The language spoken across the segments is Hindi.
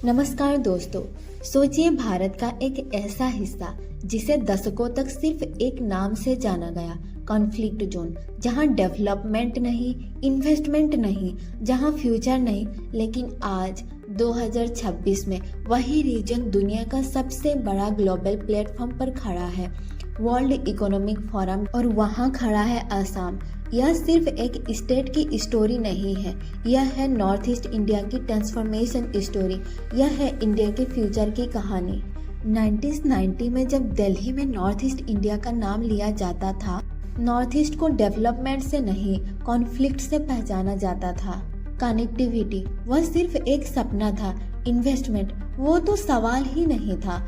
नमस्कार दोस्तों। सोचिए भारत का एक ऐसा हिस्सा जिसे दशकों तक सिर्फ एक नाम से जाना गया, कॉन्फ्लिक्ट जोन, जहां डेवलपमेंट नहीं, इन्वेस्टमेंट नहीं, जहां फ्यूचर नहीं। लेकिन आज 2026 में वही रीजन दुनिया का सबसे बड़ा ग्लोबल प्लेटफॉर्म पर खड़ा है, वर्ल्ड इकोनॉमिक फोरम, और वहां खड़ा है असम। यह सिर्फ एक स्टेट की स्टोरी नहीं है, यह है नॉर्थ ईस्ट इंडिया की ट्रांसफॉर्मेशन स्टोरी। यह है इंडिया के फ्यूचर की कहानी। 1990 में जब दिल्ली में नॉर्थ ईस्ट इंडिया का नाम लिया जाता था, नॉर्थ ईस्ट को डेवलपमेंट से नहीं, कॉन्फ्लिक्ट से पहचाना जाता था। कनेक्टिविटी वह सिर्फ एक सपना था, इन्वेस्टमेंट वो तो सवाल ही नहीं था।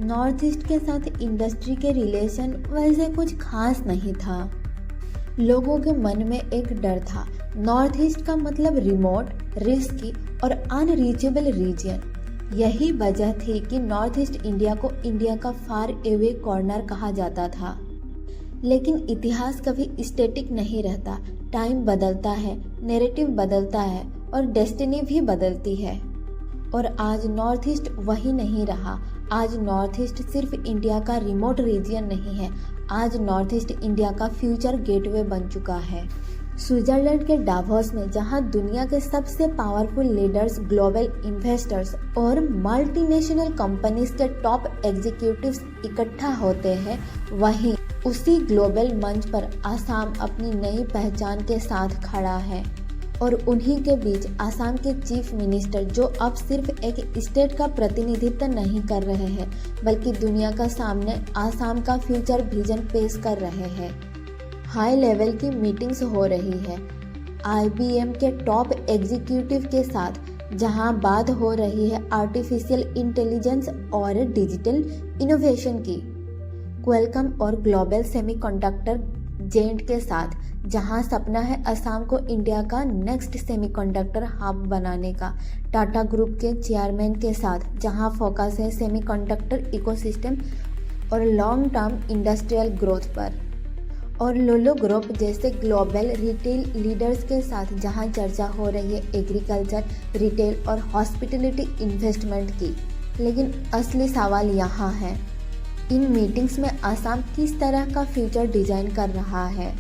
नॉर्थ ईस्ट के साथ इंडस्ट्री के रिलेशन वैसे कुछ खास नहीं था। लोगों के मन में एक डर था, नॉर्थ ईस्ट का मतलब रिमोट, रिस्की और अनरीचेबल रीजन। यही वजह थी कि नॉर्थ ईस्ट इंडिया को इंडिया का फार एवे कॉर्नर कहा जाता था। लेकिन इतिहास कभी स्टैटिक नहीं रहता, टाइम बदलता है, नैरेटिव बदलता है और डेस्टिनी भी बदलती है। और आज नॉर्थ ईस्ट वही नहीं रहा। आज नॉर्थ ईस्ट सिर्फ इंडिया का रिमोट रीजन नहीं है, आज नॉर्थ ईस्ट इंडिया का फ्यूचर गेटवे बन चुका है। स्विट्जरलैंड के डावोस में जहां दुनिया के सबसे पावरफुल लीडर्स, ग्लोबल इन्वेस्टर्स और मल्टीनेशनल कंपनीज के टॉप एग्जीक्यूटिव्स इकट्ठा होते हैं, वहीं उसी ग्लोबल मंच पर असम अपनी नई पहचान के साथ खड़ा है। और उन्हीं के बीच असम के चीफ मिनिस्टर, जो अब सिर्फ एक स्टेट का प्रतिनिधित्व नहीं कर रहे हैं, बल्कि दुनिया का सामने असम का फ्यूचर विजन पेश कर रहे हैं। हाई लेवल की मीटिंग्स हो रही है IBM के टॉप एग्जीक्यूटिव के साथ, जहां बात हो रही है आर्टिफिशियल इंटेलिजेंस और डिजिटल इनोवेशन की। क्वालकॉम और ग्लोबल सेमीकंडक्टर जेंट के साथ, जहां सपना है असम को इंडिया का नेक्स्ट सेमीकंडक्टर हब बनाने का। टाटा ग्रुप के चेयरमैन के साथ, जहां फोकस है सेमीकंडक्टर इकोसिस्टम और लॉन्ग टर्म इंडस्ट्रियल ग्रोथ पर। और लुलु ग्रुप जैसे ग्लोबल रिटेल लीडर्स के साथ, जहां चर्चा हो रही है एग्रीकल्चर, रिटेल और हॉस्पिटलिटी इन्वेस्टमेंट की। लेकिन असली सवाल यहाँ है, इन मीटिंग्स में असम किस तरह का फ्यूचर डिजाइन कर रहा है।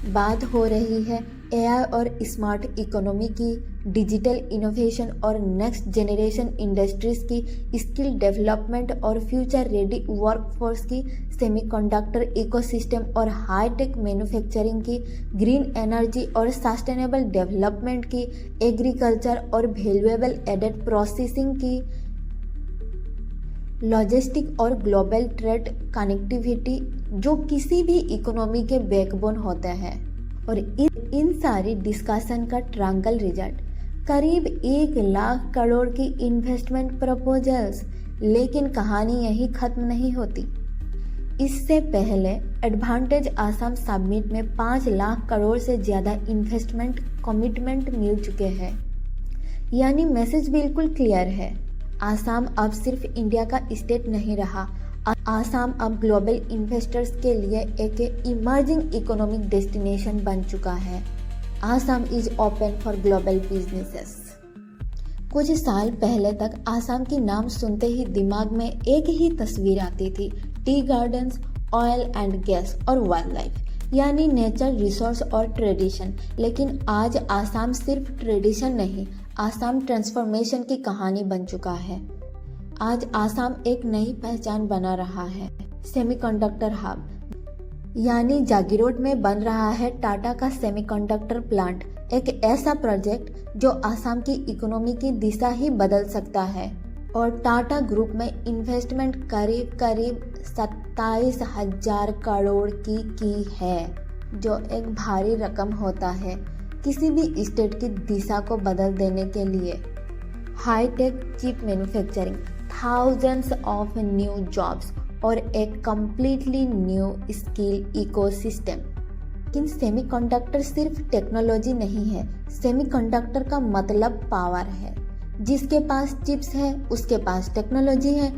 बात हो रही है AI और स्मार्ट इकोनॉमी की, डिजिटल इनोवेशन और नेक्स्ट जनरेशन इंडस्ट्रीज की, स्किल डेवलपमेंट और फ्यूचर रेडी वर्कफोर्स की, सेमीकंडक्टर इकोसिस्टम और हाईटेक मैन्युफैक्चरिंग की, ग्रीन एनर्जी और सस्टेनेबल डेवलपमेंट की, एग्रीकल्चर और वैल्यूएबल एडेड प्रोसेसिंग की, लॉजिस्टिक और ग्लोबल ट्रेड कनेक्टिविटी, जो किसी भी इकोनॉमी के बैकबोन होते हैं। और इन सारी डिस्कशन का ट्रायंगल रिजल्ट करीब 1 लाख करोड़ की इन्वेस्टमेंट प्रपोजल्स। लेकिन कहानी यही खत्म नहीं होती। इससे पहले एडवांटेज असम समिट में 5 लाख करोड़ से ज़्यादा इन्वेस्टमेंट कमिटमेंट मिल चुके हैं। यानी मैसेज बिल्कुल क्लियर है, असम अब सिर्फ इंडिया का स्टेट नहीं रहा, असम अब ग्लोबल इन्वेस्टर्स के लिए एक इमर्जिंग इकोनॉमिक डेस्टिनेशन बन चुका है। Assam is open for global businesses. कुछ साल पहले तक असम की नाम सुनते ही दिमाग में एक ही तस्वीर आती थी, tea gardens, oil and gas और वाइल्ड लाइफ, यानी नेचर, रिसोर्स और ट्रेडिशन। लेकिन आज असम सिर्फ ट्रेडिशन नहीं, असम ट्रांसफॉर्मेशन की कहानी बन चुका है। आज असम एक नई पहचान बना रहा है, सेमीकंडक्टर हब। यानी जागीरोड में बन रहा है टाटा का सेमीकंडक्टर प्लांट, एक ऐसा प्रोजेक्ट जो असम की इकोनॉमी की दिशा ही बदल सकता है। और टाटा ग्रुप में इन्वेस्टमेंट करीब 27,000 करोड़ की है, जो एक भारी रकम होता है किसी भी स्टेट की दिशा को बदल देने के लिए। High tech chip manufacturing, thousands of new jobs और एक कंप्लीटली न्यू स्किल इकोसिस्टम। लेकिन सेमीकंडक्टर सिर्फ टेक्नोलॉजी नहीं है, सेमीकंडक्टर का मतलब पावर है। जिसके पास चिप्स है उसके पास टेक्नोलॉजी है।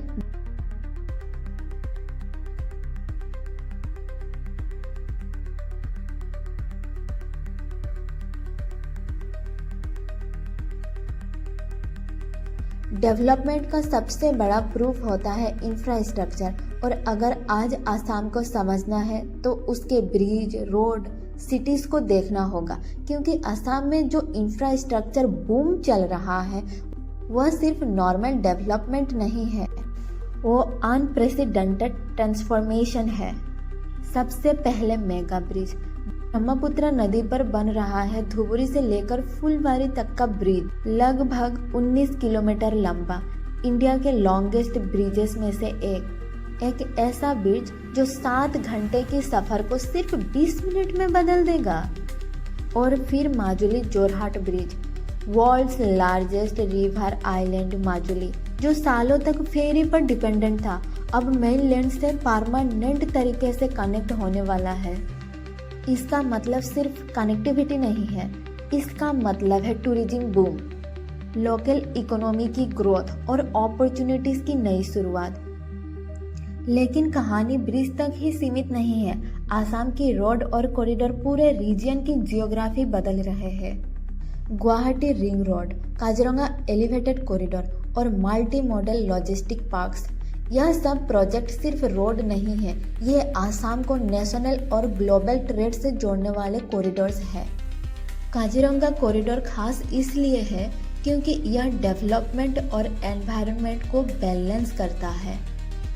डेवलपमेंट का सबसे बड़ा प्रूफ होता है इंफ्रास्ट्रक्चर, और अगर आज आसाम को समझना है तो उसके ब्रिज, रोड, सिटीज को देखना होगा, क्योंकि असम में जो इंफ्रास्ट्रक्चर बूम चल रहा है वह सिर्फ नॉर्मल डेवलपमेंट नहीं है, वो अनप्रेसिडेंटेड ट्रांसफॉर्मेशन है। सबसे पहले मेगा ब्रिज ब्रह्मपुत्र नदी पर बन रहा है। धुबरी से लेकर फुलवारी तक का ब्रिज लगभग 19 किलोमीटर लंबा, इंडिया के लॉन्गेस्ट ब्रिजेस में से एक ऐसा ब्रिज जो 7 घंटे की सफर को सिर्फ 20 मिनट में बदल देगा। और फिर Majuli Jorhat bridge, world's largest river island Majuli, जो सालों तक फेरी पर डिपेंडेंट था, अब मेनलैंड से परमानेंट तरीके से कनेक्ट होने वाला है। इसका मतलब सिर्फ कनेक्टिविटी नहीं है, इसका मतलब है टूरिज्म बूम, लोकल इकोनॉमी की ग्रोथ और अपॉर्चुनिटीज की नई शुरुआत। लेकिन कहानी ब्रिज तक ही सीमित नहीं है। आसाम की रोड और कॉरिडोर पूरे रीजन की जियोग्राफी बदल रहे हैं। Guwahati ring road, Kaziranga elevated corridor और मल्टी मॉडल लॉजिस्टिक पार्क्स, यह सब प्रोजेक्ट सिर्फ रोड नहीं है, ये आसाम को नेशनल और ग्लोबल ट्रेड से जोड़ने वाले कॉरिडोर्स है। काजीरंगा कॉरिडोर खास इसलिए है क्योंकि यह डेवलपमेंट और एनवायरनमेंट को बैलेंस करता है।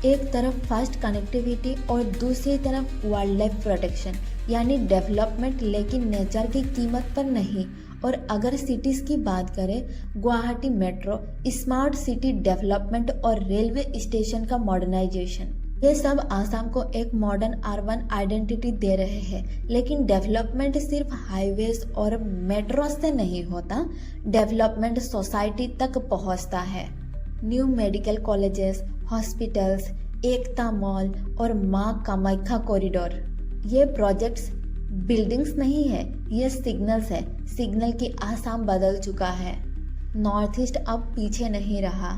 एक तरफ फास्ट कनेक्टिविटी और दूसरी तरफ वाइल्ड लाइफ प्रोटेक्शन, यानी डेवलपमेंट लेकिन नेचर की कीमत पर नहीं। और अगर सिटीज़ की बात करें, Guwahati metro, smart city development और रेलवे स्टेशन का मॉडर्नाइजेशन, ये सब आसाम को एक मॉडर्न अर्बन आइडेंटिटी दे रहे हैं। लेकिन डेवलपमेंट सिर्फ हाईवेज और मेट्रो से नहीं होता, डेवलपमेंट सोसाइटी तक पहुंचता है। न्यू मेडिकल कॉलेजेस, हॉस्पिटल्स, एकता मॉल और माँ कामाख्या कॉरिडोर, ये प्रोजेक्ट्स बिल्डिंग्स नहीं है, ये सिग्नल्स है। सिग्नल की आसाम बदल चुका है। नॉर्थ ईस्ट अब पीछे नहीं रहा।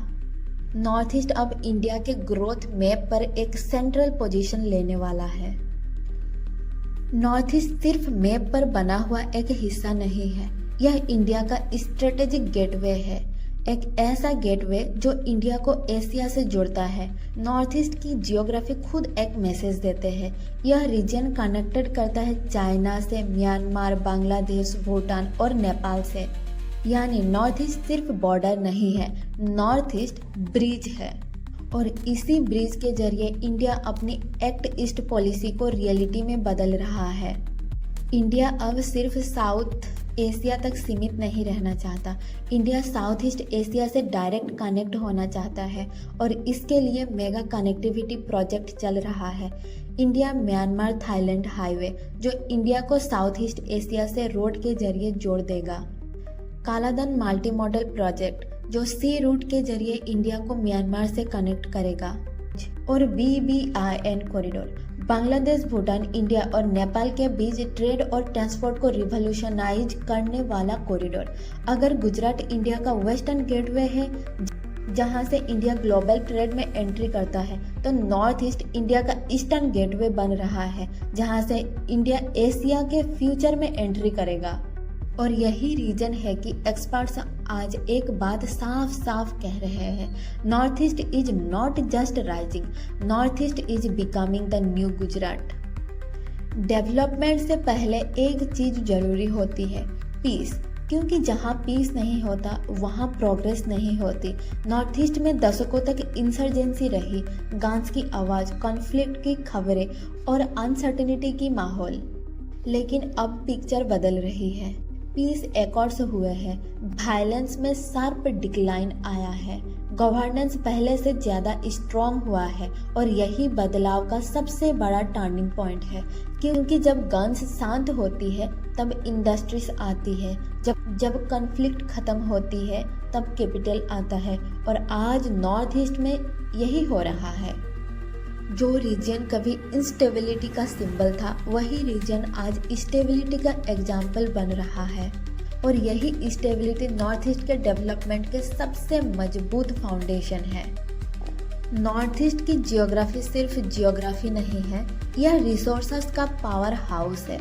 नॉर्थ ईस्ट अब इंडिया के ग्रोथ मैप पर एक सेंट्रल पोजीशन लेने वाला है। नॉर्थ ईस्ट सिर्फ मैप पर बना हुआ एक हिस्सा नहीं है, यह इंडिया का स्ट्रेटेजिक गेटवे है, एक ऐसा गेटवे जो इंडिया को एशिया से जोड़ता है। नॉर्थ ईस्ट की जियोग्राफी खुद एक मैसेज देते हैं। यह रीजन कनेक्टेड करता है चाइना से, म्यांमार, बांग्लादेश, भूटान और नेपाल से। यानी नॉर्थ ईस्ट सिर्फ बॉर्डर नहीं है, नॉर्थ ईस्ट ब्रिज है। और इसी ब्रिज के जरिए इंडिया अपनी एक्ट ईस्ट पॉलिसी को रियलिटी में बदल रहा है। इंडिया अब सिर्फ साउथ एशिया तक सीमित नहीं रहना चाहता, इंडिया साउथ ईस्ट एशिया से डायरेक्ट कनेक्ट होना चाहता है और इसके लिए मेगा कनेक्टिविटी प्रोजेक्ट चल रहा है। इंडिया म्यांमार थाईलैंड हाईवे, जो इंडिया को साउथ ईस्ट एशिया से रोड के जरिए जोड़ देगा। कालाधन मल्टी मॉडल प्रोजेक्ट, जो सी रूट के जरिए इंडिया को म्यांमार से कनेक्ट करेगा। और BBIN corridor, Bangladesh, Bhutan, India और नेपाल के बीच ट्रेड और ट्रांसपोर्ट को रिवॉल्यूशनाइज करने वाला कॉरिडोर। अगर गुजरात इंडिया का वेस्टर्न गेटवे है जहां से इंडिया ग्लोबल ट्रेड में एंट्री करता है, तो नॉर्थ ईस्ट इंडिया का ईस्टर्न गेटवे बन रहा है जहां से इंडिया एशिया के फ्यूचर में एंट्री करेगा। और यही रीजन है कि एक्सपर्ट्स आज एक बात साफ साफ कह रहे हैं, north east is not just rising, north east is becoming the new Gujarat. Development से पहले एक चीज जरूरी होती है, पीस, क्योंकि जहाँ पीस नहीं होता वहाँ प्रोग्रेस नहीं होती। नॉर्थ ईस्ट में दशकों तक इंसर्जेंसी रही, गन्स की आवाज़, कॉन्फ्लिक्ट की खबरें और अनसर्टेनिटी की माहौल। लेकिन अब पिक्चर बदल रही है, पीस एकॉर्ड्स हुए हैं, वायलेंस में शार्प डिक्लाइन आया है, गवर्नेंस पहले से ज़्यादा स्ट्रॉन्ग हुआ है और यही बदलाव का सबसे बड़ा टर्निंग पॉइंट है। क्योंकि जब गन्स शांत होती है तब इंडस्ट्रीज आती है, जब कॉन्फ्लिक्ट खत्म होती है तब कैपिटल आता है। और आज नॉर्थ ईस्ट में यही हो रहा है। जो रीजन कभी इंस्टेबिलिटी का सिंबल था, वही रीजन आज स्टेबिलिटी का एग्जाम्पल बन रहा है। और यही स्टेबिलिटी नॉर्थ ईस्ट के डेवलपमेंट के सबसे मजबूत फाउंडेशन है। नॉर्थ ईस्ट की जियोग्राफी सिर्फ जियोग्राफी नहीं है, यह रिसोर्सेस का पावर हाउस है।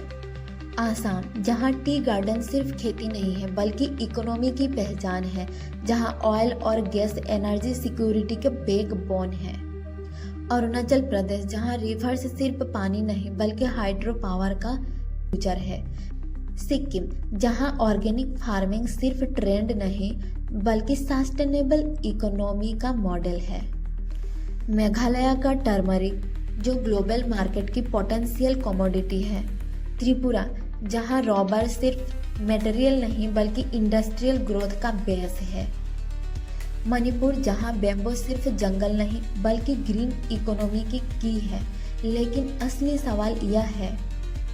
आसाम, जहां टी गार्डन सिर्फ खेती नहीं है बल्कि इकोनॉमी की पहचान है, जहां ऑयल और गैस एनर्जी सिक्योरिटी के बैकबोन है। अरुणाचल प्रदेश, जहां रिवर्स सिर्फ पानी नहीं बल्कि हाइड्रो पावर का फ्यूचर है। सिक्किम, जहां ऑर्गेनिक फार्मिंग सिर्फ ट्रेंड नहीं बल्कि सस्टेनेबल इकोनॉमी का मॉडल है। मेघालय का टर्मरिक, जो ग्लोबल मार्केट की पोटेंशियल कमोडिटी है। त्रिपुरा, जहां रबर सिर्फ मटेरियल नहीं बल्कि इंडस्ट्रियल ग्रोथ का बेस है। मणिपुर, जहां बैम्बू सिर्फ जंगल नहीं बल्कि ग्रीन इकोनॉमी की है। लेकिन असली सवाल यह है,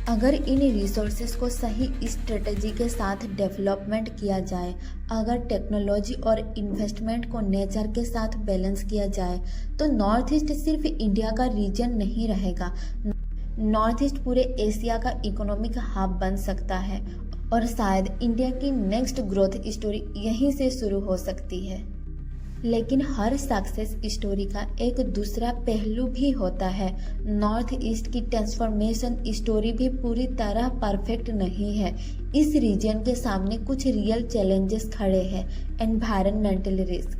अगर इन रिसोर्सेज को सही स्ट्रेटजी के साथ डेवलपमेंट किया जाए, अगर टेक्नोलॉजी और इन्वेस्टमेंट को नेचर के साथ बैलेंस किया जाए, तो नॉर्थ ईस्ट सिर्फ इंडिया का रीजन नहीं रहेगा। नॉर्थ ईस्ट पूरे एशिया का इकोनॉमिक हब बन सकता है और शायद इंडिया की नेक्स्ट ग्रोथ स्टोरी यहीं से शुरू हो सकती है। लेकिन हर सक्सेस स्टोरी का एक दूसरा पहलू भी होता है। नॉर्थ ईस्ट की ट्रांसफॉर्मेशन स्टोरी भी पूरी तरह परफेक्ट नहीं है। इस रीजन के सामने कुछ रियल चैलेंजेस खड़े हैं। एनवायरमेंटल रिस्क,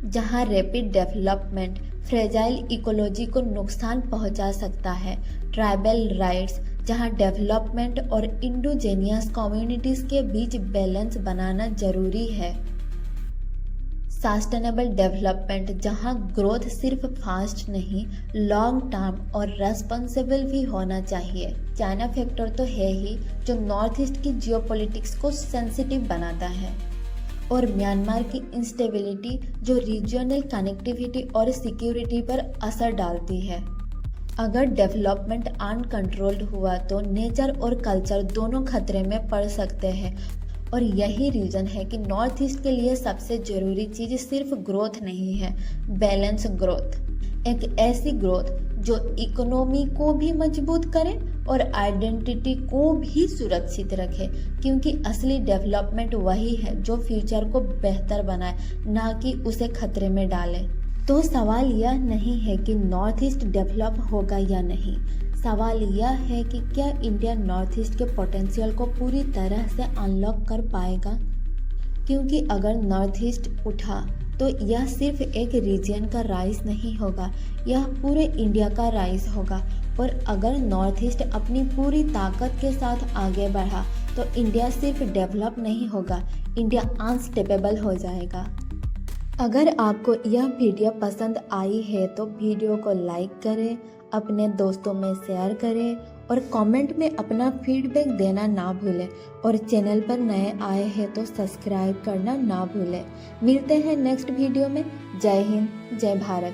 जहां रैपिड डेवलपमेंट फ्रेजाइल इकोलॉजी को नुकसान पहुंचा सकता है। ट्राइबल राइट्स, जहां डेवलपमेंट और इंडिजिनियस कम्युनिटीज के बीच बैलेंस बनाना जरूरी है। सस्टेनेबल डेवलपमेंट, जहां ग्रोथ सिर्फ फास्ट नहीं लॉन्ग टर्म और रेस्पॉन्सिबल भी होना चाहिए। चाइना फैक्टर तो है ही, जो नॉर्थ ईस्ट की जियोपॉलिटिक्स को सेंसिटिव बनाता है, और म्यांमार की इंस्टेबिलिटी, जो रीजनल कनेक्टिविटी और सिक्योरिटी पर असर डालती है। अगर डेवलपमेंट अनकंट्रोल्ड हुआ तो नेचर और कल्चर दोनों खतरे में पड़ सकते हैं। और यही रीज़न है कि नॉर्थ ईस्ट के लिए सबसे ज़रूरी चीज़ सिर्फ ग्रोथ नहीं है, बैलेंस ग्रोथ। एक ऐसी ग्रोथ जो इकोनॉमी को भी मजबूत करे और आइडेंटिटी को भी सुरक्षित रखे, क्योंकि असली डेवलपमेंट वही है जो फ्यूचर को बेहतर बनाए, ना कि उसे खतरे में डाले। तो सवाल यह नहीं है कि नॉर्थ ईस्ट डेवलप होगा या नहीं, सवाल यह है कि क्या इंडिया नॉर्थ ईस्ट के पोटेंशियल को पूरी तरह से अनलॉक कर पाएगा। क्योंकि अगर नॉर्थ ईस्ट उठा तो यह सिर्फ एक रीजन का राइज नहीं होगा, यह पूरे इंडिया का राइज होगा। और अगर नॉर्थ ईस्ट अपनी पूरी ताकत के साथ आगे बढ़ा तो इंडिया सिर्फ डेवलप नहीं होगा, इंडिया अनस्टेपेबल हो जाएगा। अगर आपको यह वीडियो पसंद आई है तो वीडियो को लाइक करें, अपने दोस्तों में शेयर करें और कमेंट में अपना फीडबैक देना ना भूलें। और चैनल पर नए आए हैं तो सब्सक्राइब करना ना भूलें। मिलते हैं नेक्स्ट वीडियो में। जय हिंद, जय भारत।